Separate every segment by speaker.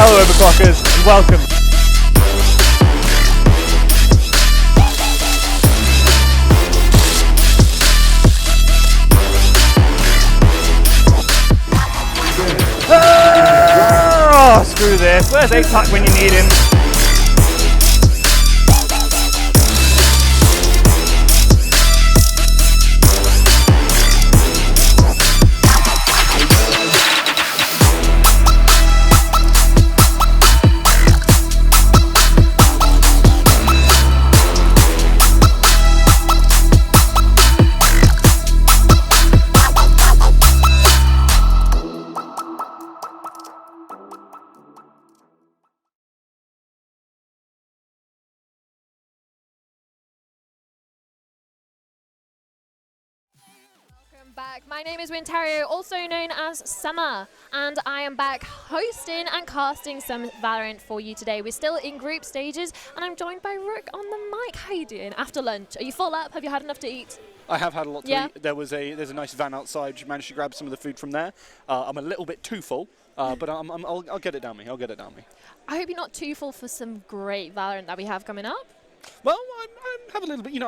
Speaker 1: Hello Overclockers, and welcome. Oh, screw this. Where's APAC when you need him?
Speaker 2: Back. My name is Wintario, also known as Summer, and I am back hosting and casting some Valorant for you today. We're still in group stages, and I'm joined by Rook on the mic. How are you doing after lunch? Are you full up? Have you had enough to eat?
Speaker 3: I have had a lot to eat. There's a nice van outside. Managed to grab some of the food from there. I'm a little bit too full, but I'll get it down me. I'll get it down me.
Speaker 2: I hope you're not too full for some great Valorant that we have coming up.
Speaker 3: Well, I have a little bit,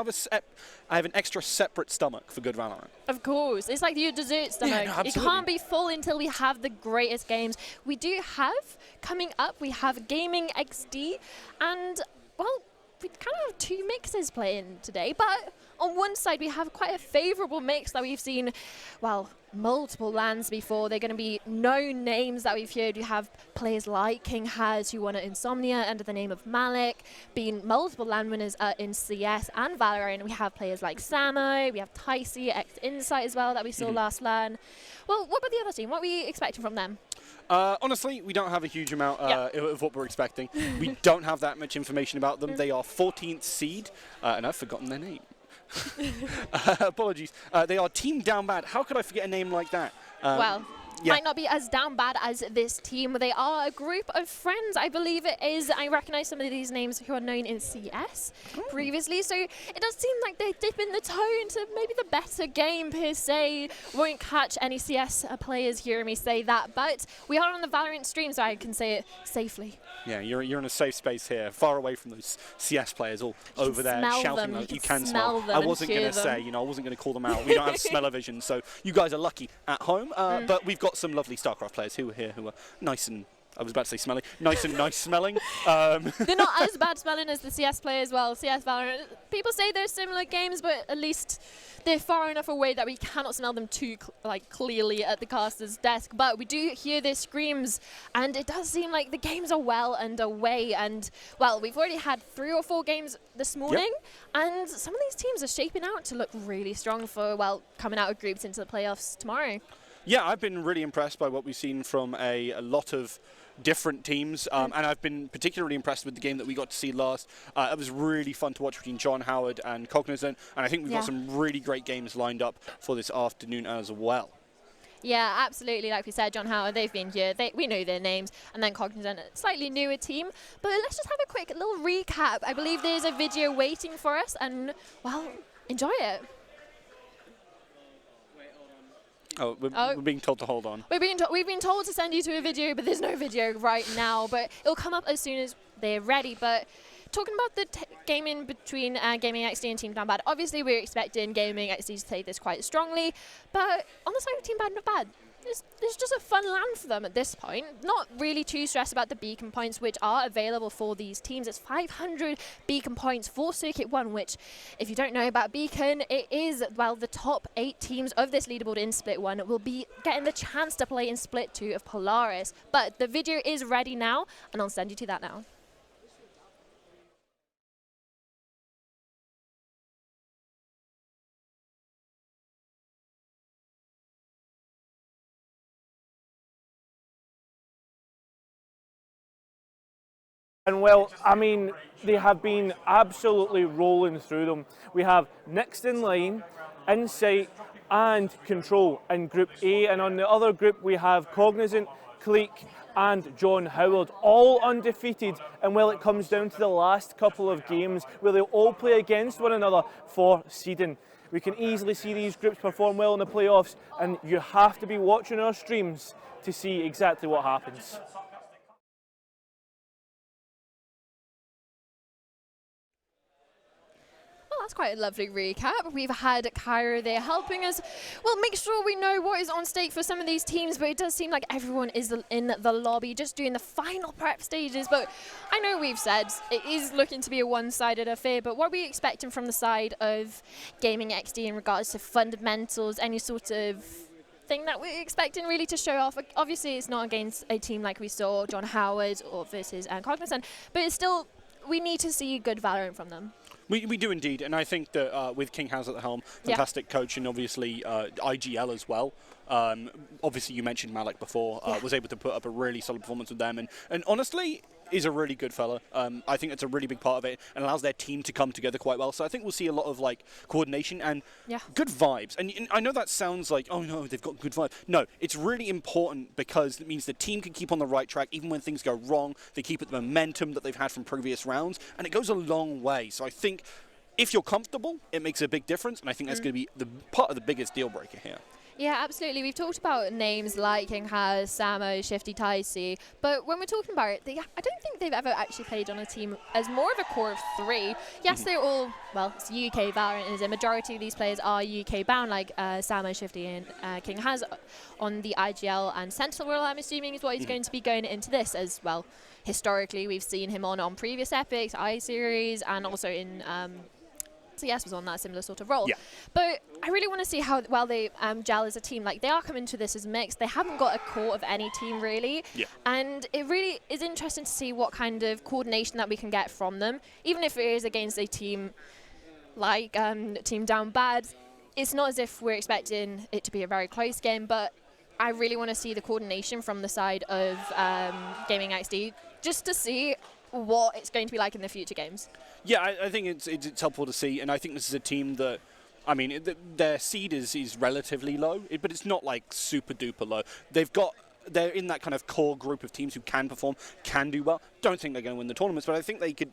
Speaker 3: I have an extra separate stomach for good Valorant.
Speaker 2: Of course. It's like your dessert stomach.
Speaker 3: Yeah, no,
Speaker 2: it can't be full until we have the greatest games. We do have, coming up, we have Gaming XD, and, well, we kind of have two mixes playing today, but on one side we have quite a favourable mix that we've seen, well, multiple lands before. They're going to be known names that we've heard. You have players like King Has, who won at Insomnia under the name of Malik, been multiple land winners in CS and Valorant. We have players like Samo, we have Ticey, X-Insight as well that we saw last LAN. Well, what about the other team? What are we expecting from them?
Speaker 3: Honestly, we don't have a huge amount of what we're expecting. We don't have that much information about them. They are 14th seed, and I've forgotten their name. Apologies. They are Team Down Bad. How could I forget a name like that?
Speaker 2: Might not be as down bad as this team. They are a group of friends, I believe it is. I recognize some of these names who are known in CS previously, so it does seem like they're dipping the toe into maybe the better game per se. Won't catch any CS players hearing me say that, but we are on the Valorant stream, so I can say it safely.
Speaker 3: Yeah, you're in a safe space here, far away from those CS players all over there shouting.
Speaker 2: You can smell them.
Speaker 3: I wasn't going to say, I wasn't going to call them out. We don't have smell-o-vision, so you guys are lucky at home. But we've got some lovely StarCraft players who are here who are nice and, I was about to say smelly, nice and nice smelling.
Speaker 2: They're not as bad smelling as the CS players. Well, CS Valorant, people say they're similar games, but at least they're far enough away that we cannot smell them too clearly at the caster's desk. But we do hear their screams, and it does seem like the games are well underway. And, well, we've already had 3 or 4 games this morning, and some of these teams are shaping out to look really strong for, well, coming out of groups into the playoffs tomorrow.
Speaker 3: Yeah, I've been really impressed by what we've seen from a lot of different teams, and I've been particularly impressed with the game that we got to see last. It was really fun to watch between John Howard and Cognizant, and I think we've got some really great games lined up for this afternoon as well.
Speaker 2: Yeah, absolutely. Like we said, John Howard, they've been here. We know their names. And then Cognizant, a slightly newer team. But let's just have a quick little recap. I believe there's a video waiting for us, and, well, enjoy it.
Speaker 3: Oh, we're being told to hold on.
Speaker 2: We've been told to send you to a video, but there's no video right now. But it'll come up as soon as they're ready. But talking about the gaming between Gaming XD and Team Down Bad, obviously we're expecting Gaming XD to take this quite strongly. But on the side of Team Down Bad, it's just a fun land for them at this point. Not really too stressed about the beacon points, which are available for these teams. It's 500 beacon points for Circuit 1, which, if you don't know about beacon, it is, well, the top 8 teams of this leaderboard in Split 1 will be getting the chance to play in Split 2 of Polaris. But the video is ready now, and I'll send you to that now.
Speaker 1: And well, I mean, they have been absolutely rolling through them. We have Next in Line, Insight, and Control in Group A, and on the other group we have Cognizant, Clique, and John Howard, all undefeated. And well, it comes down to the last couple of games where they all play against one another for seeding. We can easily see these groups perform well in the playoffs, and you have to be watching our streams to see exactly what happens.
Speaker 2: quite a lovely recap. We've had Kyra there helping us, well, make sure we know what is on stake for some of these teams, but it does seem like everyone is in the lobby just doing the final prep stages. But I know we've said it is looking to be a one-sided affair, but what are we expecting from the side of Gaming XD in regards to fundamentals, any sort of thing that we're expecting really to show off? Obviously, it's not against a team like we saw John Howard or versus Cognizant, but it's still, we need to see good Valorant from them.
Speaker 3: We do indeed, and I think that with King Haz at the helm, fantastic coach, and obviously IGL as well. Obviously, you mentioned Malik before, was able to put up a really solid performance with them, and honestly, is a really good fella. I think it's a really big part of it and allows their team to come together quite well. So I think we'll see a lot of like coordination and good vibes. And I know that sounds like, oh no, they've got good vibes. No, it's really important because it means the team can keep on the right track even when things go wrong. They keep at the momentum that they've had from previous rounds, and it goes a long way. So I think if you're comfortable, it makes a big difference, and I think that's going to be the part of the biggest deal breaker here.
Speaker 2: Yeah, absolutely. We've talked about names like King Haz, Samo, Shifty, Ticey, but when we're talking about it, I don't think they've ever actually played on a team as more of a core of three. Yes, they're all, well, it's UK Valorant, and a majority of these players are UK bound, like Samo, Shifty, and King Haz on the IGL and Sentinel role, I'm assuming, is what he's going to be going into this as well. Historically, we've seen him on previous Epics, I-Series, and also in CS was on that similar sort of role. But I really want to see how well they gel as a team. Like, they are coming to this as mixed. They haven't got a core of any team, really. And it really is interesting to see what kind of coordination that we can get from them. Even if it is against a team like Team Down Bad, it's not as if we're expecting it to be a very close game, but I really want to see the coordination from the side of Gaming XD, just to see what it's going to be like in the future games.
Speaker 3: Yeah, I think it's helpful to see, and I think this is a team that, I mean, their seed is relatively low, but it's not like super duper low. They're in that kind of core group of teams who can perform, can do well. Don't think they're going to win the tournaments, but I think they could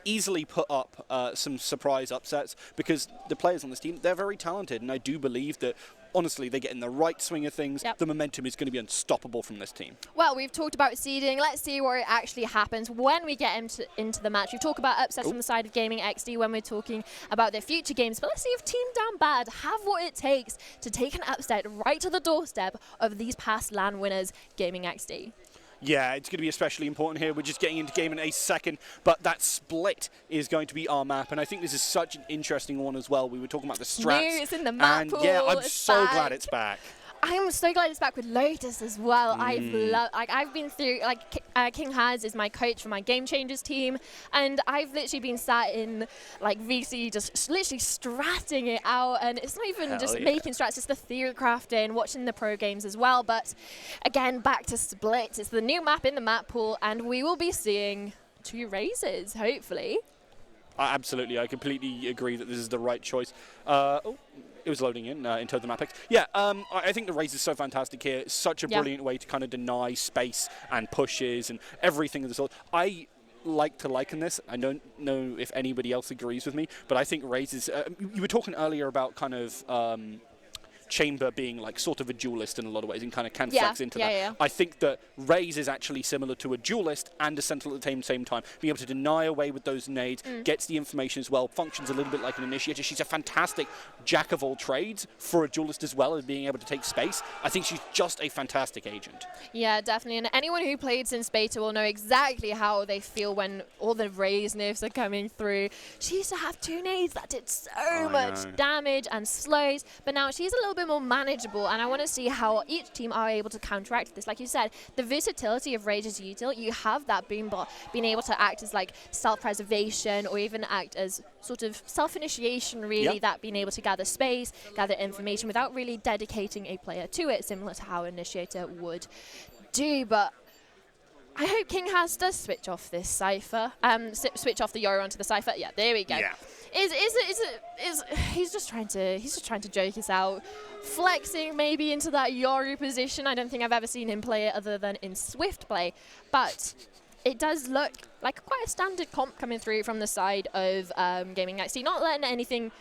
Speaker 3: easily put up some surprise upsets because the players on this team, they're very talented, and I do believe that honestly they get in the right swing of things. The momentum is going to be unstoppable from this team. Well,
Speaker 2: we've talked about seeding. Let's see where it actually happens when we get into the match. We've talked about upsets from the side of Gaming XD when we're talking about their future games, but let's see if Team Down Bad have what it takes to take an upset right to the doorstep of these past LAN winners, Gaming XD.
Speaker 3: Yeah, it's going to be especially important here. We're just getting into game in a second, but that split is going to be our map, and I think this is such an interesting one as well. We were talking about the strats.
Speaker 2: It's in the map pool.
Speaker 3: Yeah, I'm so glad it's back.
Speaker 2: I'm so glad it's back with Lotus as well. I've been through, King Haz is my coach for my Game Changers team, and I've literally been sat in VC just literally stratting it out, and it's not even making strats, it's the theory crafting, watching the pro games as well. But again, back to Split. It's the new map in the map pool, and we will be seeing 2 raises, hopefully.
Speaker 3: Absolutely, I completely agree that this is the right choice. It was loading in terms of map picks. Yeah, I think the raise is so fantastic here. It's such a brilliant way to kind of deny space and pushes and everything of the sort. I like to liken this. I don't know if anybody else agrees with me, but I think raise is... you were talking earlier about kind of... Chamber being like sort of a duelist in a lot of ways and kind of can flex into that. I think that Raze is actually similar to a duelist and a Sentinel at the same time. Being able to deny away with those nades, gets the information as well, functions a little bit like an initiator. She's a fantastic jack of all trades for a duelist as well as being able to take space. I think she's just a fantastic agent.
Speaker 2: Yeah, definitely. And anyone who played since beta will know exactly how they feel when all the Raze nerfs are coming through. She used to have 2 nades that did so much damage and slows, but now she's a little bit more manageable, and I want to see how each team are able to counteract this. Like you said, the versatility of Rage's util, you have that Boombot being able to act as like self-preservation or even act as sort of self-initiation, really, that being able to gather space, gather information without really dedicating a player to it, similar to how Initiator would do. But I hope King Haz does switch off this Cypher, switch off the Yoru onto the Cypher. Yeah, there we go. He's just trying to joke us out, flexing maybe into that Yoru position. I don't think I've ever seen him play it other than in Swift play, but it does look like quite a standard comp coming through from the side of Gaming XD, not letting anything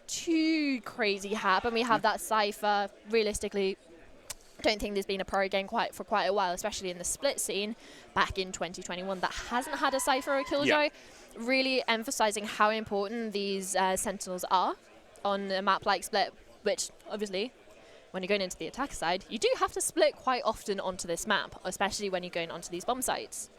Speaker 2: too crazy happen. We have that Cypher. Realistically, don't think there's been a pro game for quite a while, especially in the Split scene back in 2021 that hasn't had a Cypher or Killjoy. really emphasizing how important these Sentinels are on a map like Split, which obviously, when you're going into the attacker side, you do have to split quite often onto this map, especially when you're going onto these bomb sites.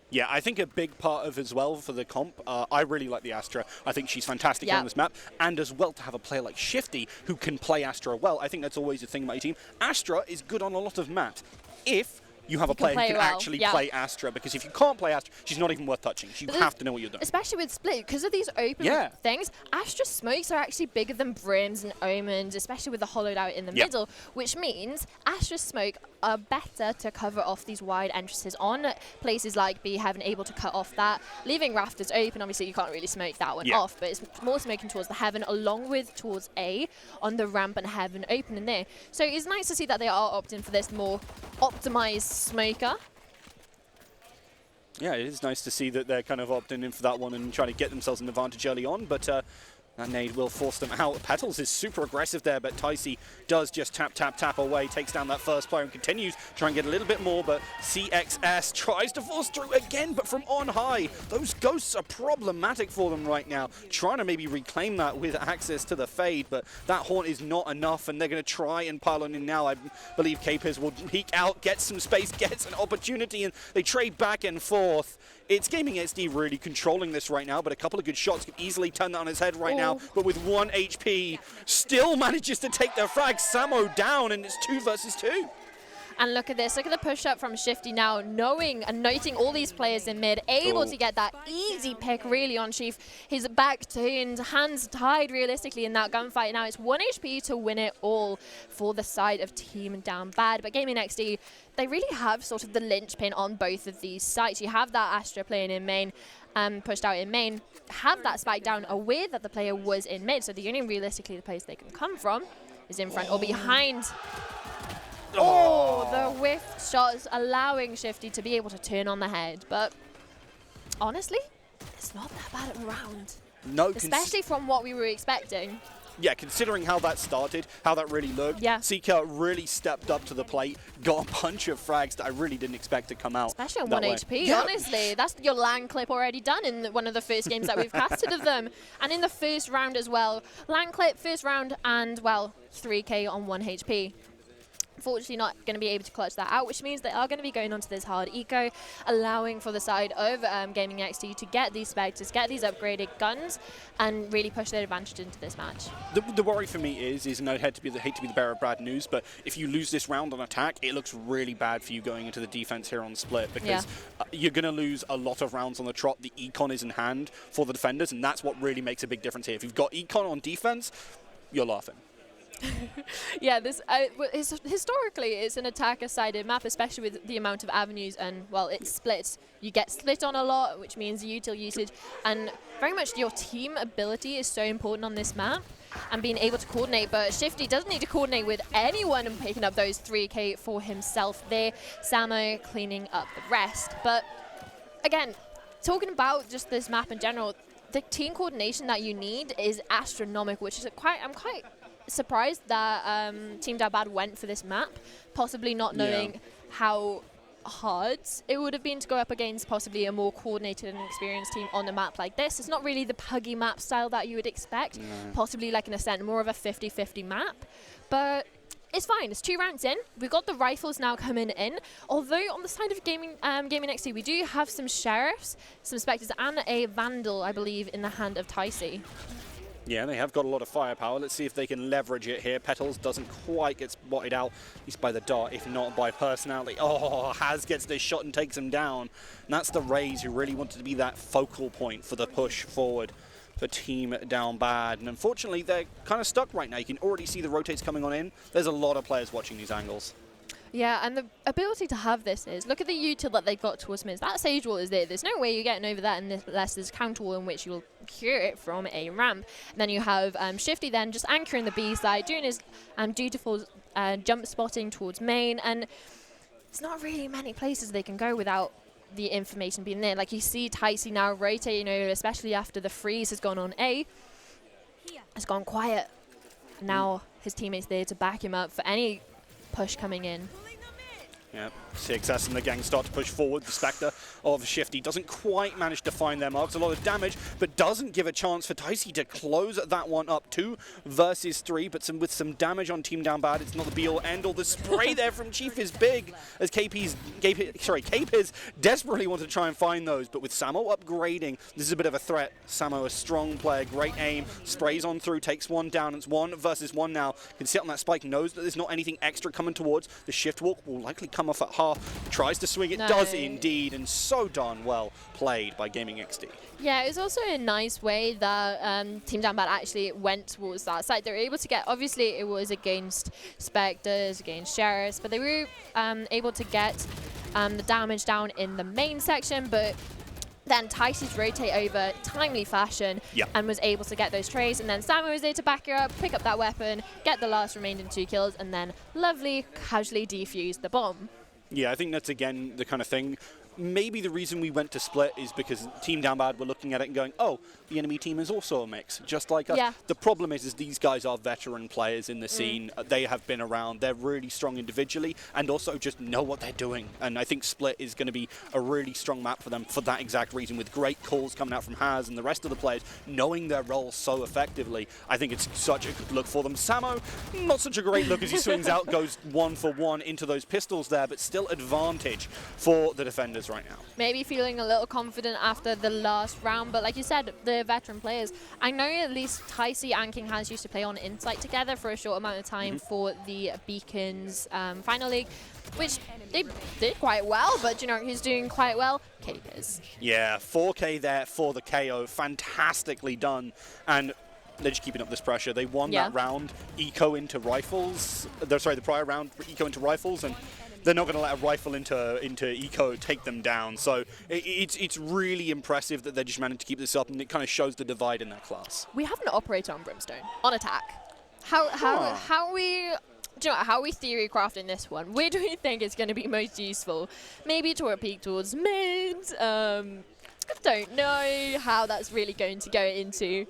Speaker 3: Yeah, I think a big part of as well for the comp, I really like the Astra. I think she's fantastic on this map. And as well to have a player like Shifty who can play Astra well. I think that's always a thing about your team. Astra is good on a lot of maps. If you have a player who can actually play Astra, because if you can't play Astra, she's not even worth touching. You have to know what you're doing.
Speaker 2: Especially with Split, because of these open things, Astra smokes are actually bigger than Brims and Omens, especially with the hollowed out in the middle, which means Astra smoke are better to cover off these wide entrances on places like B, having able to cut off that, leaving rafters open. Obviously, you can't really smoke that one off, but it's more smoking towards the heaven, along with towards A on the ramp and heaven open in there. So it's nice to see that they are opting for this more optimized smoker.
Speaker 3: Yeah, it is nice to see that they're kind of opting in for that one and trying to get themselves an advantage early on, but that nade will force them out. Petals is super aggressive there, but Ticey does just tap away, takes down that first player and continues to try and get a little bit more, but CXS tries to force through again, but from on high. Those ghosts are problematic for them right now, trying to maybe reclaim that with access to the fade, but that haunt is not enough, and they're going to try and pile on in now. I believe Capers will peek out, get some space, gets an opportunity, and they trade back and forth. It's Gaming XD really controlling this right now, but a couple of good shots can easily turn that on his head right now. But with 1 HP, still manages to take the frag. Samo down, and it's 2 versus 2.
Speaker 2: And look at this, look at the push up from Shifty now, knowing and noting all these players in mid, able to get that easy pick really on Chief. His back turned, hands tied realistically in that gunfight. Now it's 1 HP to win it all for the side of Team Down Bad. But Gaming XD, they really have sort of the linchpin on both of these sites. You have that Astra playing in main, pushed out in main, have that spike down aware that the player was in mid, so the only realistically the place they can come from is in front or behind. Oh, the whiff shots allowing Shifty to be able to turn on the head, but honestly, it's not that bad of a round.
Speaker 3: No,
Speaker 2: especially from what we were expecting.
Speaker 3: Yeah, considering how that started, how that really looked, Seeker really stepped up to the plate, got a bunch of frags that I really didn't expect to come out.
Speaker 2: Especially on 1 HP, honestly. That's your LAN clip already done in one of the first games that we've casted of them. And in the first round as well. LAN clip, first round, and, well, 3K on 1 HP. Unfortunately not going to be able to clutch that out, which means they are going to be going onto this hard eco, allowing for the side of Gaming XD to get these Spectres, get these upgraded guns, and really push their advantage into this match.
Speaker 3: The worry for me is, and I hate to be the bearer of bad news, but if you lose this round on attack, it looks really bad for you going into the defense here on Split, because you're going to lose a lot of rounds on the trot. The econ is in hand for the defenders, and that's what really makes a big difference here. If you've got econ on defense, you're laughing.
Speaker 2: Yeah, this historically it's an attacker-sided map, especially with the amount of avenues, and well, it's split. You get split on a lot, which means util usage, and very much your team ability is so important on this map, and being able to coordinate. But Shifty doesn't need to coordinate with anyone and picking up those 3K for himself there. Samo cleaning up the rest. But again, talking about just this map in general, the team coordination that you need is astronomical, which is I'm quite surprised that Team Down Bad went for this map, possibly not knowing how hard it would have been to go up against possibly a more coordinated and experienced team on a map like this. It's not really the puggy map style that you would expect, possibly like an Ascent, more of a 50-50 map, but it's fine. It's 2 rounds in. We've got the rifles now coming in. Although on the side of Gaming XD, we do have some Sheriffs, some Spectres, and a Vandal, I believe, in the hand of Ticey.
Speaker 3: Yeah, they have got a lot of firepower. Let's see if they can leverage it here. Petals doesn't quite get spotted out, at least by the dart, if not by personality. Oh, Haz gets this shot and takes him down. And that's the Rays who really wanted to be that focal point for the push forward for Team Down Bad. And unfortunately, they're kind of stuck right now. You can already see the rotates coming on in. There's a lot of players watching these angles.
Speaker 2: Yeah, and the ability to have this is, look at the util that they've got towards mids. That Sage Wall is there. There's no way you're getting over that unless there's a counter wall in which you'll cure it from a ramp. And then you have Shifty then just anchoring the B side, doing his dutiful jump spotting towards main. And it's not really many places they can go without the information being there. Like you see Ticey now rotating, especially after the freeze has gone on A. It's gone quiet. Now his teammates there to back him up for any push coming in.
Speaker 3: Yeah, CXS and the gang start to push forward. The Spectre of Shifty. Doesn't quite manage to find their marks. A lot of damage, but doesn't give a chance for Ticey to close that one up. 2 versus 3, but with some damage on Team Down Bad. It's not the be-all, end-all. The spray there from Chief is big, as Capiz desperately wants to try and find those, but with Samo upgrading, this is a bit of a threat. Samo, a strong player, great aim, sprays on through, takes one down. It's 1 versus 1 now. Can sit on that spike, knows that there's not anything extra coming towards. The shift walk will likely come off at half. Tries to swing it, does indeed, and so darn well played by Gaming XD.
Speaker 2: Yeah, it was also a nice way that Team Down Bad actually went towards that side. They were able to get, obviously it was against Spectres, against Sheriffs, but they were able to get the damage down in the main section, but then Ticey's rotate over timely fashion and was able to get those trays, and then Samo was there to back her up, pick up that weapon, get the last remaining 2 kills, and then lovely casually defuse the bomb.
Speaker 3: Yeah, I think that's again the kind of thing. Maybe the reason we went to split is because Team Down Bad were looking at it and going, oh, the enemy team is also a mix, just like us.
Speaker 2: Yeah.
Speaker 3: The problem is these guys are veteran players in the scene. They have been around. They're really strong individually and also just know what they're doing. And I think Split is going to be a really strong map for them for that exact reason, with great calls coming out from Haz and the rest of the players knowing their role so effectively. I think it's such a good look for them. Samo, not such a great look as he swings out, goes 1 for 1 into those pistols there, but still advantage for the defenders right now.
Speaker 2: Maybe feeling a little confident after the last round, but like you said, the veteran players, I know at least Ticey and King Haz used to play on Insight together for a short amount of time for the Beacons Final League, which they did quite well, but you know who's doing quite well? Capiz.
Speaker 3: Yeah, 4K there for the KO, fantastically done, and they're just keeping up this pressure. They won that round, eco into rifles. Sorry, the prior round, eco into rifles, and they're not going to let a rifle into eco take them down. So it's really impressive that they just managed to keep this up, and it kind of shows the divide in that class.
Speaker 2: We have an operator on Brimstone on attack. How we? Do you know how we theory crafting this one? Where do we think it's going to be most useful? Maybe to a peak towards mid. I don't know how that's really going to go into.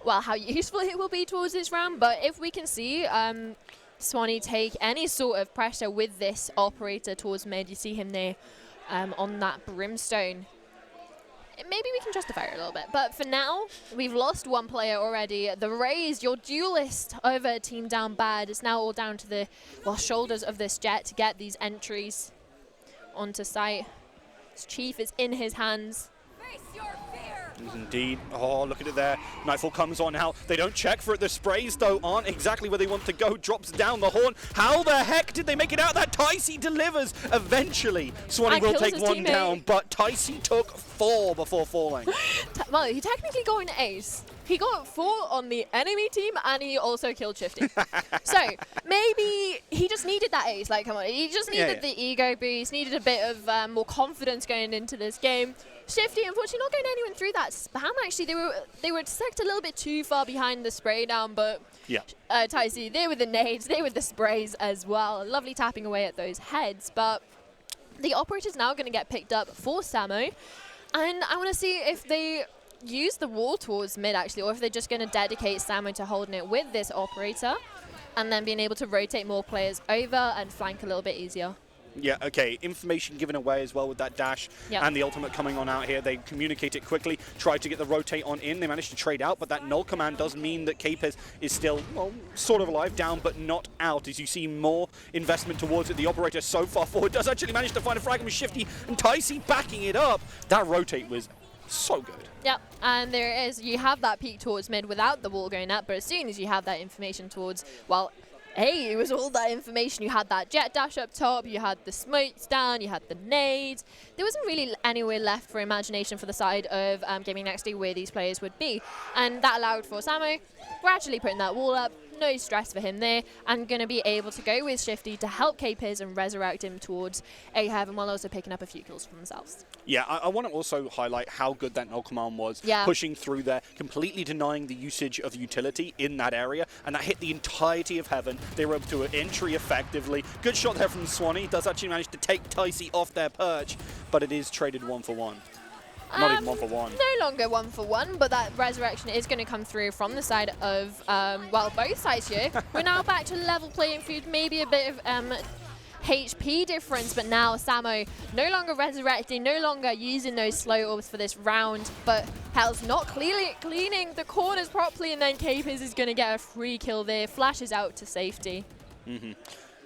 Speaker 2: Well, how useful it will be towards this round, but if we can see Swanee take any sort of pressure with this operator towards mid, you see him there on that Brimstone. Maybe we can justify it a little bit, but for now, we've lost 1 player already. The Raze, your duelist over Team Down Bad, is now all down to the shoulders of this Jet to get these entries onto site. His Chief is in his hands.
Speaker 4: Face your fear!
Speaker 3: Indeed. Oh, look at it there. Nightfall comes on now. They don't check for it. The sprays, though, aren't exactly where they want to go. Drops down the horn. How the heck did they make it out? That Ticey delivers eventually. Swanee will take 1 down, but Ticey took 4 before falling.
Speaker 2: Well, he technically got an ace. He got 4 on the enemy team, and he also killed Shifty. So maybe he just needed that ace. Like, come on, he just needed the ego boost, needed a bit of more confidence going into this game. Shifty, unfortunately, not going anywhere through that spam. Actually, they were stacked a little bit too far behind the spray down, but Ticey, there with the nades, there with the sprays as well. Lovely tapping away at those heads, but the operator's now going to get picked up for Samo, and I want to see if they use the wall towards mid, actually, or if they're just going to dedicate Samo to holding it with this operator, and then being able to rotate more players over and flank a little bit easier.
Speaker 3: Yeah, okay. Information given away as well with that dash and the ultimate coming on out here. They communicate it quickly, try to get the rotate on in. They managed to trade out, but that null command does mean that Capiz is still, well, sort of alive, down, but not out. As you see more investment towards it. The operator so far forward does actually manage to find a frag with Shifty, and Ticey backing it up. That rotate was so good.
Speaker 2: Yep, and there it is. You have that peek towards mid without the wall going up, but as soon as you have that information towards, well, hey, it was all that information. You had that jet dash up top, you had the smokes down, you had the nades. There wasn't really anywhere left for imagination for the side of Gaming XD where these players would be. And that allowed for Samo gradually putting that wall up. No stress for him there, and going to be able to go with Shifty to help Capiz and resurrect him towards a heaven, while also picking up a few kills for themselves.
Speaker 3: Yeah, I want to also highlight how good that null command was, pushing through there, completely denying the usage of utility in that area, and that hit the entirety of heaven. They were able to entry effectively. Good shot there from Swanee. Does actually manage to take Ticey off their perch, but it is traded 1 for 1. Not even 1 for 1.
Speaker 2: No longer 1 for 1, but that resurrection is going to come through from the side of, well, both sides here. We're now back to level playing field, maybe a bit of HP difference, but now Samo no longer resurrecting, no longer using those slow orbs for this round, but Hell's not cleaning the corners properly, and then Capers is going to get a free kill there, flashes out to safety.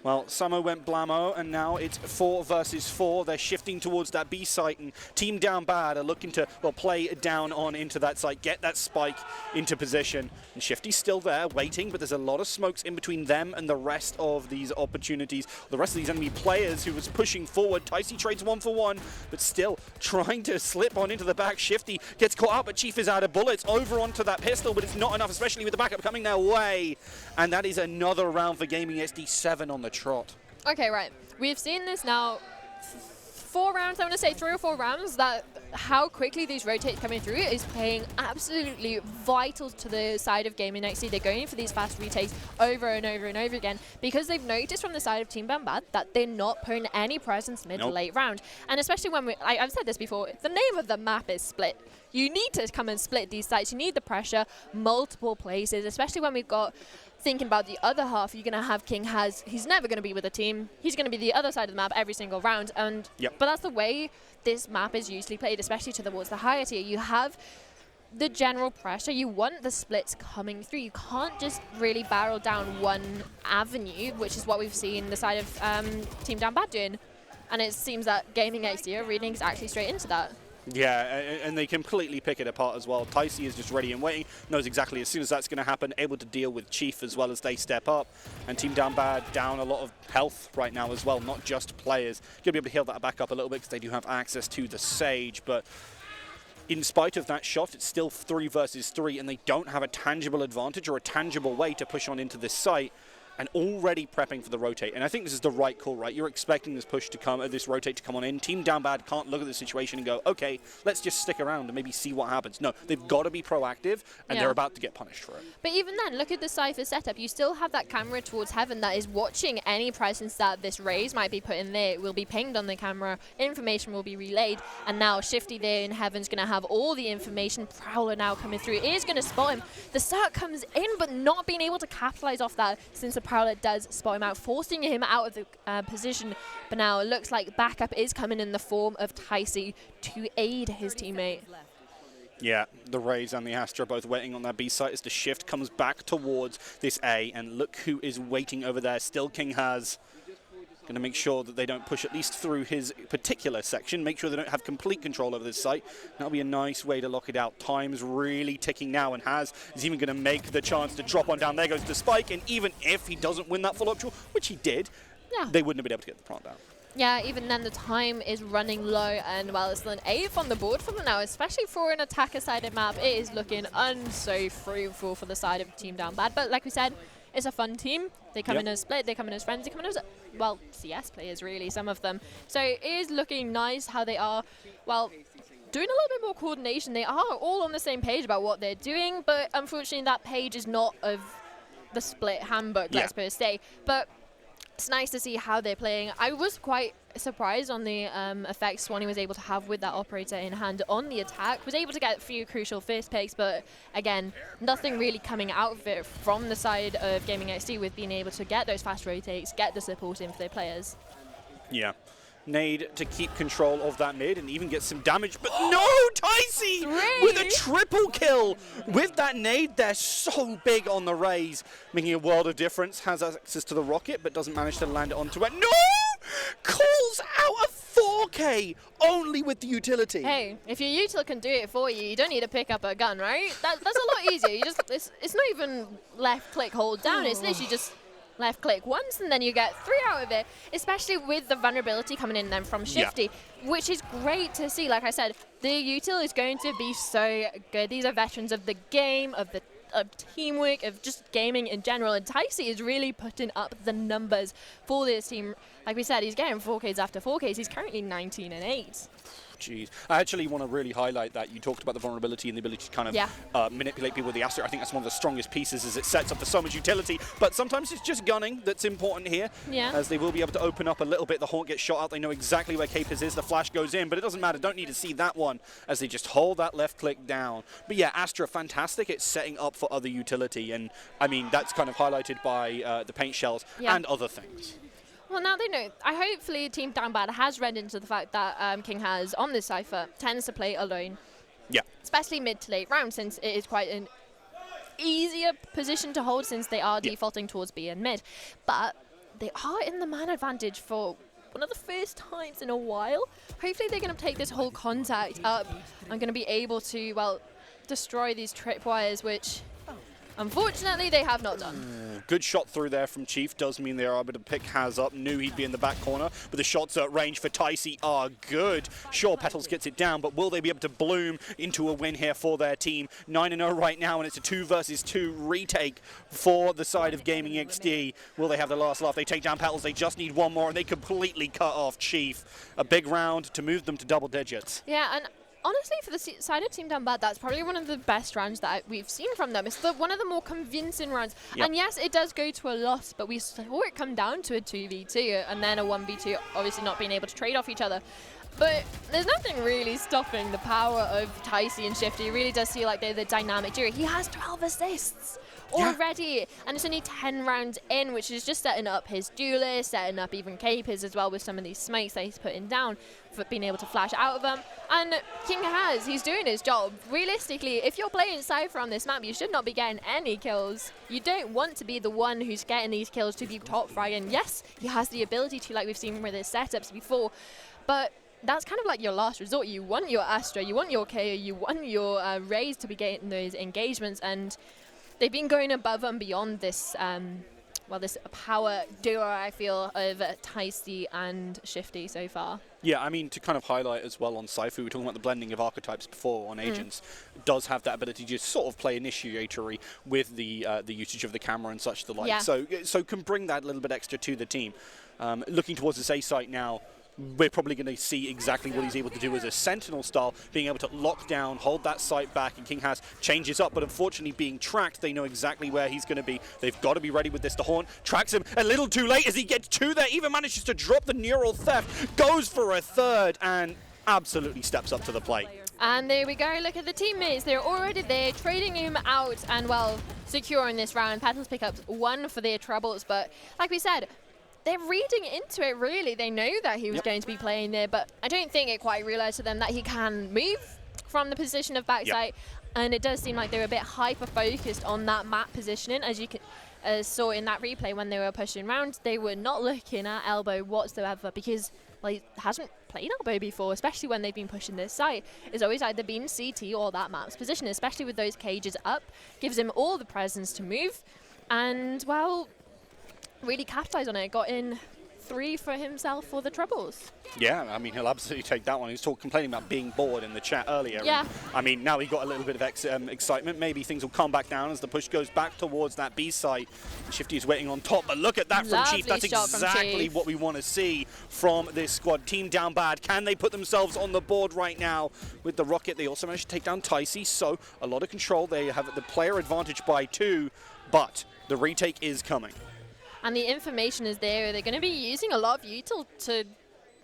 Speaker 3: Well, Samo went blammo, and now it's 4 versus 4. They're shifting towards that B site, and Team Down Bad are looking to, well, play down on into that site, get that spike into position. And Shifty's still there, waiting, but there's a lot of smokes in between them and the rest of these opportunities. The rest of these enemy players who was pushing forward. Ticey trades 1 for 1, but still trying to slip on into the back. Shifty gets caught out, but Chief is out of bullets. Over onto that pistol, but it's not enough, especially with the backup coming their way. And that is another round for Gaming XD, 7 on the trot.
Speaker 2: Okay, right. We've seen this now 4 rounds, I want to say 3 or 4 rounds, that how quickly these rotates coming through is playing absolutely vital to the side of Gaming XD. They're going for these fast retakes over and over and over again because they've noticed from the side of Team Down Bad that they're not putting any presence mid to late round. And especially when I've said this before, the name of the map is Split. You need to come and split these sites. You need the pressure, multiple places, especially when we've got, thinking about the other half, you're going to have King Has, he's never going to be with a team. He's going to be the other side of the map every single round. And But that's the way this map is usually played, especially towards the higher tier. You have the general pressure. You want the splits coming through. You can't just really barrel down one avenue, which is what we've seen the side of Team Down Bad doing. And it seems that Gaming XD are reading exactly straight into that.
Speaker 3: Yeah, and they completely pick it apart as well. Ticey is just ready and waiting, knows exactly as soon as that's going to happen, able to deal with Chief as well as they step up. And Team Down Bad down a lot of health right now as well, not just players. Going to be able to heal that back up a little bit because they do have access to the Sage, but in spite of that shot, it's still 3 versus 3, and they don't have a tangible advantage or a tangible way to push on into this site. And already prepping for the rotate. And I think this is the right call, right? You're expecting this push to come, this rotate to come on in. Team Down Bad can't look at the situation and go, okay, let's just stick around and maybe see what happens. No, they've got to be proactive, and they're about to get punished for it.
Speaker 2: But even then, look at the Cypher setup. You still have that camera towards Heaven that is watching any presence that this Raze might be put in there. It will be pinged on the camera, information will be relayed, and now Shifty there in Heaven's going to have all the information. Prowler now coming through. It is going to spot him. The start comes in, but not being able to capitalize off that since the Prowler does spot him out, forcing him out of the position. But now it looks like backup is coming in the form of Ticey to aid his teammate.
Speaker 3: Yeah, the Raze and the Astra both waiting on that B site as the shift comes back towards this A. And look who is waiting over there. Still King Has. Going to make sure that they don't push at least through his particular section. Make sure they don't have complete control over this site. That'll be a nice way to lock it out. Time's really ticking now, and Has is even going to make the chance to drop on down. There goes the spike, and even if he doesn't win that follow-up duel, which he did, they wouldn't have been able to get the plant down.
Speaker 2: Yeah, even then the time is running low, and while it's still an 8th on the board for them now, especially for an attacker-sided map, it is looking so fruitful for the side of Team Down Bad. But like we said, it's a fun team. They come in as Split, they come in as friends, they come in as, well, CS players really, some of them. So it is looking nice how they are, well, doing a little bit more coordination. They are all on the same page about what they're doing, but unfortunately that page is not of the Split handbook, let's per se. But it's nice to see how they're playing. I was quite surprised on the effects Swanee was able to have with that operator in hand on the attack. Was able to get a few crucial first picks, but again, nothing really coming out of it from the side of Gaming XD with being able to get those fast rotates, get the support in for their players.
Speaker 3: Yeah. Nade to keep control of that mid and even get some damage, but no! Ticey with a triple kill with that nade. They're so big on the Raze, making a world of difference. Has access to the rocket, but doesn't manage to land it onto it. No! Calls out a 4K only with the utility.
Speaker 2: Hey, if your util can do it for you, you don't need to pick up a gun, right? That's a lot easier. You just it's not even left click hold down. It's literally just left click once and then you get 3 out of it, especially with the vulnerability coming in then from Shifty, which is great to see. Like I said, the util is going to be so good. These are veterans of the game, of teamwork, of just gaming in general, and Ticey is really putting up the numbers for this team. Like we said, he's getting 4Ks after 4Ks. He's currently 19-8.
Speaker 3: Jeez. I actually want to really highlight that. You talked about the vulnerability and the ability to kind of manipulate people with the Astra. I think that's one of the strongest pieces as it sets up for so much utility. But sometimes it's just gunning that's important here. Yeah. As they will be able to open up a little bit. The Haunt gets shot out. They know exactly where Capers is. The flash goes in, but it doesn't matter. Don't need to see that one as they just hold that left click down. But yeah, Astra, fantastic. It's setting up for other utility. And I mean, that's kind of highlighted by the paint shells and other things.
Speaker 2: Well, now they know. Hopefully Team Down Bad has read into the fact that King has, on this Cypher, tends to play alone.
Speaker 3: Yeah.
Speaker 2: Especially mid to late round, since it is quite an easier position to hold since they are defaulting towards B and mid. But they are in the man advantage for one of the first times in a while. Hopefully they're going to take this whole contact up and going to be able to, well, destroy these tripwires, which unfortunately they have not done.
Speaker 3: Good shot through there from Chief. Does mean they are able to pick Haz up. Knew he'd be in the back corner, but the shots at range for Ticey are good. Sure, Petals gets it down, but will they be able to bloom into a win here for their team? 9-0 right now, and it's a 2 versus 2 retake for the side of Gaming XD. Will they have the last laugh? They take down Petals. They just need one more, and they completely cut off Chief. A big round to move them to double digits.
Speaker 2: Yeah, and honestly, for the side of Team Down Bad, that's probably one of the best rounds that we've seen from them. It's one of the more convincing rounds.
Speaker 3: Yep.
Speaker 2: And yes, it does go to a loss, but we saw it come down to a 2v2 and then a 1v2, obviously not being able to trade off each other. But there's nothing really stopping the power of Ticey and Shifty. It really does feel like they're the dynamic duo. He has 12 assists already, and it's only 10 rounds in, which is just setting up his duelist, setting up even Capers as well with some of these smokes that he's putting down for being able to flash out of them. And King he's doing his job. Realistically, if you're playing Cypher on this map, you should not be getting any kills. You don't want to be the one who's getting these kills to be top fragging. Yes, he has the ability to, like we've seen with his setups before, but that's kind of like your last resort. You want your Astra, you want your KO, you want your Raze to be getting those engagements, and they've been going above and beyond this, this power duo, I feel, of Ticey and Shifty so far.
Speaker 3: Yeah, I mean, to kind of highlight as well on Cypher, we were talking about the blending of archetypes before on Agents, does have that ability to just sort of play initiatory with the usage of the camera and such the like.
Speaker 2: Yeah.
Speaker 3: So can bring that little bit extra to the team. Looking towards this A site now, we're probably going to see exactly what he's able to do as a Sentinel style, being able to lock down, hold that site back, and King changes up, but unfortunately being tracked, they know exactly where he's going to be. They've got to be ready with this. The Horn tracks him a little too late as he gets to there, even manages to drop the Neural Theft, goes for a third, and absolutely steps up to the plate.
Speaker 2: And there we go, look at the teammates, they're already there, trading him out and, well, securing this round. Petals pick up 1 for their troubles, but like we said, they're reading into it, really. They know that he was going to be playing there, but I don't think it quite realized to them that he can move from the position of backside. And it does seem like they're a bit hyper-focused on that map positioning, as you saw in that replay when they were pushing around. They were not looking at elbow whatsoever because he hasn't played elbow before, especially when they've been pushing this site. It's always either been CT or that map's position, especially with those cages up. Gives him all the presence to move. And, well, really capitalized on it. Got in 3 for himself for the troubles.
Speaker 3: Yeah, I mean, he'll absolutely take that one. He was complaining about being bored in the chat earlier.
Speaker 2: Yeah.
Speaker 3: And, I mean, now he got a little bit of excitement. Maybe things will calm back down as the push goes back towards that B site. Shifty is waiting on top, but look at that from Chief. That's exactly what we want to see from this squad. Team Down Bad, can they put themselves on the board right now with the rocket? They also managed to take down Ticey, so a lot of control. They have the player advantage by 2, but the retake is coming.
Speaker 2: And the information is there. They're going to be using a lot of util to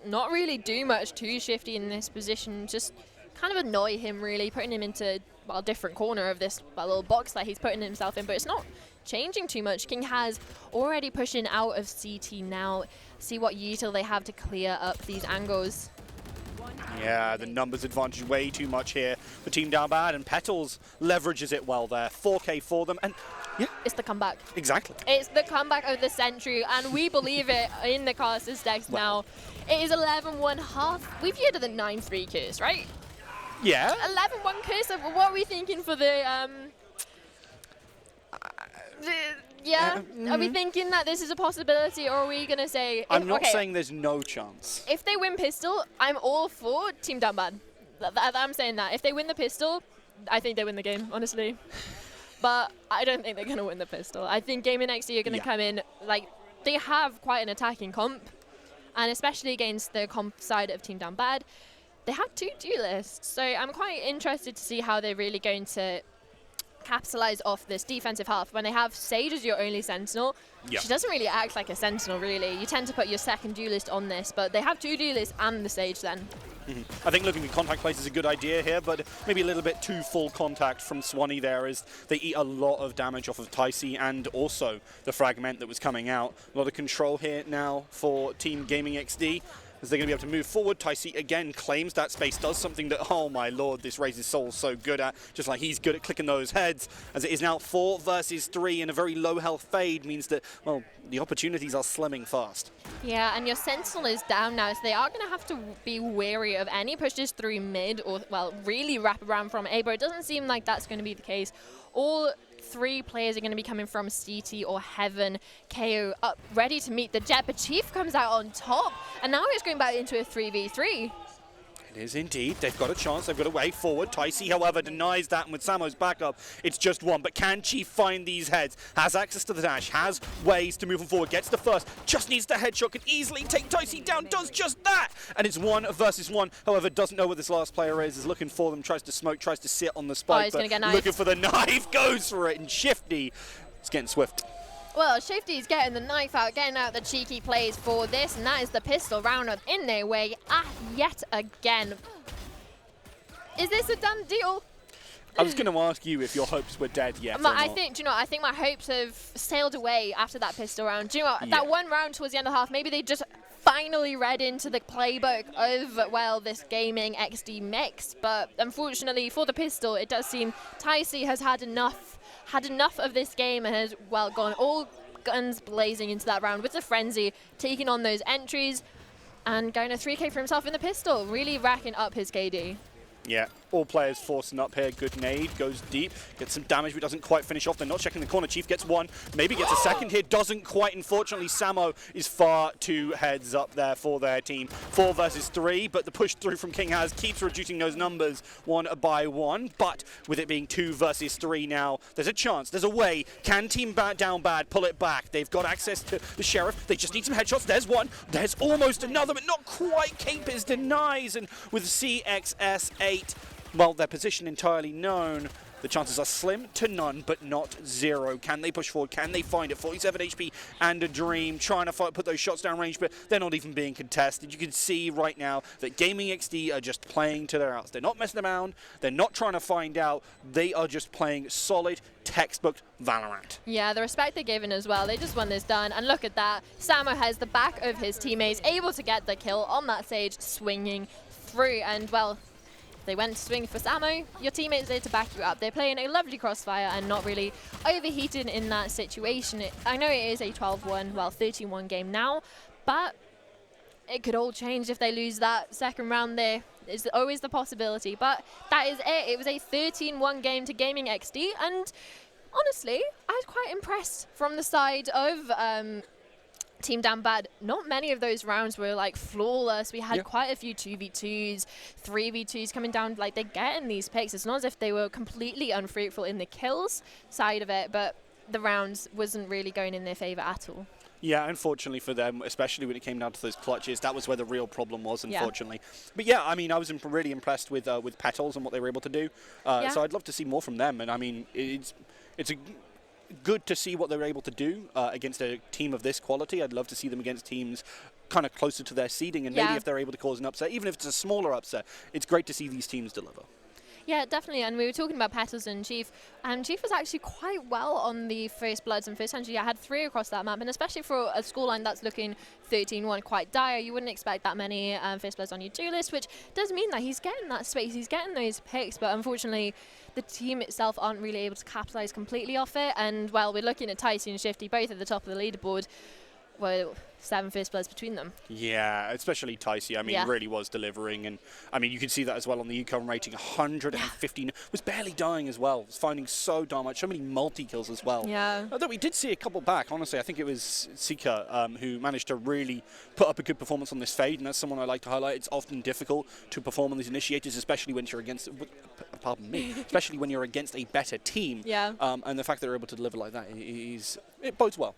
Speaker 2: not really do much to Shifty in this position, just kind of annoy him, really, putting him into, well, a different corner of this little box that he's putting himself in, but it's not changing too much. King already pushing out of CT now. See what util they have to clear up these angles.
Speaker 3: Yeah, the numbers advantage way too much here for Team Down Bad, and Petals leverages it well there. 4K for them, and yeah.
Speaker 2: It's the comeback.
Speaker 3: Exactly.
Speaker 2: It's the comeback of the century, and we believe it in the casters decks now. It is 11-1 We've heard of the 9-3 curse, right?
Speaker 3: Yeah.
Speaker 2: 11-1 curse. What are we thinking for the Are we thinking that this is a possibility, or are we going to say...
Speaker 3: I'm not saying there's no chance.
Speaker 2: If they win pistol, I'm all for Team Down Bad. I'm saying that. If they win the pistol, I think they win the game, honestly. But I don't think they're going to win the pistol. I think Gaming XD are going to come in, like, they have quite an attacking comp, and especially against the comp side of Team Down Bad, they have 2 duelists. So I'm quite interested to see how they're really going to capitalize off this defensive half. When they have Sage as your only Sentinel, she doesn't really act like a Sentinel, really. You tend to put your second duelist on this, but they have 2 duelists and the Sage then.
Speaker 3: I think looking at contact plays is a good idea here, but maybe a little bit too full contact from Swanee there as they eat a lot of damage off of Tycee and also the fragment that was coming out. A lot of control here now for Team Gaming XD. As they're going to be able to move forward. Tycee again claims that space, does something that, oh my lord, this Raises Soul so good at, just like he's good at clicking those heads. As it is now 4 versus 3 in a very low health fade means that, well, the opportunities are slimming fast.
Speaker 2: Yeah, and your Sentinel is down now, so they are going to have to be wary of any pushes through mid or, well, really wrap around from A, but it doesn't seem like that's going to be the case. All 3 players are going to be coming from CT or Heaven. KO up, ready to meet the Jet, but Chief comes out on top, and now it's going back into a 3v3.
Speaker 3: It is indeed. They've got a chance. They've got a way forward. Tycee, however, denies that, and with Samo's backup, it's just one. But can Chief find these heads? Has access to the dash, has ways to move him forward, gets the first, just needs the headshot, can easily take Tycee down, does just that! And it's 1 versus 1. However, doesn't know where this last player is looking for them, tries to smoke, tries to sit on the spike,
Speaker 2: he's gonna get knifed.
Speaker 3: looking for the knife, goes for it, and Shifty is getting swift.
Speaker 2: Well, Shifty's getting the knife out, getting out the cheeky plays for this, and that is the pistol round in their way yet again. Is this a done deal?
Speaker 3: I was going to ask you if your hopes were dead yet or not.
Speaker 2: I think my hopes have sailed away after that pistol round. Do you know what?
Speaker 3: Yeah.
Speaker 2: That one round towards the end of the half, maybe they just finally read into the playbook of, well, this Gaming XD mix. But unfortunately for the pistol, it does seem Tycee has had enough of this game and has, well, gone all guns blazing into that round with the Frenzy, taking on those entries and going a 3K for himself in the pistol, really racking up his KD.
Speaker 3: Yeah, all players forcing up here. Good nade, goes deep, gets some damage but doesn't quite finish off. They're not checking the corner. Chief gets 1, maybe gets a second here, doesn't quite. Unfortunately, Samo is far 2 heads up there for their team. 4 versus 3, but the push through from King Haz keeps reducing those numbers 1 by 1. But with it being 2 versus 3 now, there's a chance, there's a way. Can Team Down Bad pull it back? They've got access to the Sheriff. They just need some headshots. There's 1. There's almost another, but not quite. Capers denies, and with CXS8, well, their position entirely known, the chances are slim to none, but not 0. Can they push forward? Can they find it? 47 HP and a dream, trying to put those shots down range, but they're not even being contested. You can see right now that Gaming XD are just playing to their outs. They're not messing around. They're not trying to find out. They are just playing solid, textbook Valorant.
Speaker 2: Yeah, the respect they're given as well. They just want this done. And look at that. Samo has the back of his teammates, able to get the kill on that Sage, swinging through. And, well, they went to swing for Samo. Your teammates there to back you up. They're playing a lovely crossfire and not really overheated in that situation. I know it is a 12-1, well, 13-1 game now, but it could all change if they lose that second round there. There's always the possibility, but that is it. It was a 13-1 game to Gaming XD, and honestly, I was quite impressed from the side of Team Down Bad. Not many of those rounds were like flawless. We had quite a few 2v2s, 3v2s coming down. Like, they're getting these picks. It's not as if they were completely unfruitful in the kills side of it, but the rounds wasn't really going in their favor at all.
Speaker 3: Yeah, unfortunately for them, especially when it came down to those clutches, that was where the real problem was, unfortunately. But yeah, I mean, I was really impressed with Petals and what they were able to do. So I'd love to see more from them. And I mean, it's good to see what they were able to do against a team of this quality. I'd love to see them against teams kind of closer to their seeding, and maybe if they're able to cause an upset, even if it's a smaller upset, it's great to see these teams deliver.
Speaker 2: Yeah, definitely. And we were talking about Petals and Chief. Chief was actually quite well on the First Bloods and First Century. I had 3 across that map, and especially for a scoreline that's looking 13-1, quite dire, you wouldn't expect that many First Bloods on your do-list, which does mean that he's getting that space, he's getting those picks, but unfortunately, the team itself aren't really able to capitalize completely off it. And, well, we're looking at Tycee and Shifty, both at the top of the leaderboard. Well, 7 First Bloods between them.
Speaker 3: Yeah, especially Tycee. I mean, really was delivering. And, I mean, you can see that as well on the UConn rating. 115. Was barely dying as well. Was finding so darn much. So many multi-kills as well.
Speaker 2: Yeah.
Speaker 3: Although we did see a couple back, honestly. I think it was Sika who managed to really put up a good performance on this fade. And that's someone I like to highlight. It's often difficult to perform on these initiators, especially when you're against, pardon me, especially when you're against a better team.
Speaker 2: Yeah.
Speaker 3: And the fact that they're able to deliver like that, it bodes well.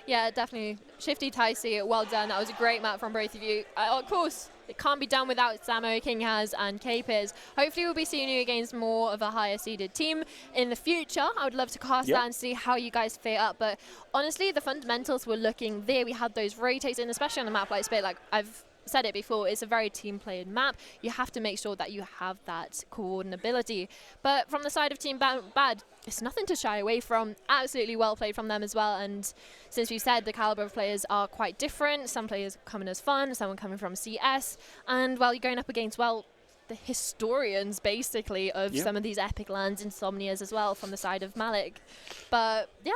Speaker 2: Yeah, definitely. Shifty, Tycee, well done. That was a great map from both of you. Of course, it can't be done without Samo, King Haz, and Capers. Hopefully, we'll be seeing you against more of a higher seeded team in the future. I would love to cast that and see how you guys fit up. But honestly, the fundamentals were looking there. We had those rotates in, especially on a map like Spit. Like, I've said it before, it's a very team-played map. You have to make sure that you have that coordinability. But from the side of Team Bad, it's nothing to shy away from. Absolutely well played from them as well. And since we've said the caliber of players are quite different, some players coming as fun, some coming from CS, and while you're going up against, well, the historians basically of some of these epic lands, Insomnias as well from the side of Malik. But yeah.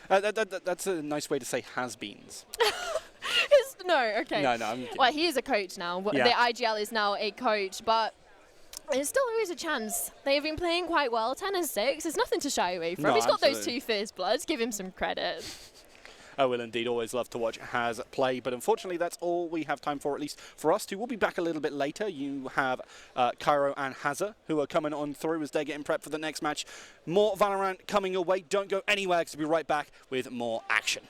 Speaker 3: That's a nice way to say has-beens.
Speaker 2: No, okay.
Speaker 3: No, I'm kidding.
Speaker 2: Well, he is a coach now.
Speaker 3: Yeah.
Speaker 2: The IGL is now a coach, but there's still always a chance. They've been playing quite well. 10-6. There's nothing to shy away from.
Speaker 3: No,
Speaker 2: He's got those
Speaker 3: absolutely.
Speaker 2: 2 Fierce Bloods. Give him some credit.
Speaker 3: I will indeed always love to watch Haz play, but unfortunately that's all we have time for, at least for us two. We'll be back a little bit later. You have Cairo and Hazza who are coming on through as they're getting prepped for the next match. More Valorant coming your way. Don't go anywhere because we'll be right back with more action.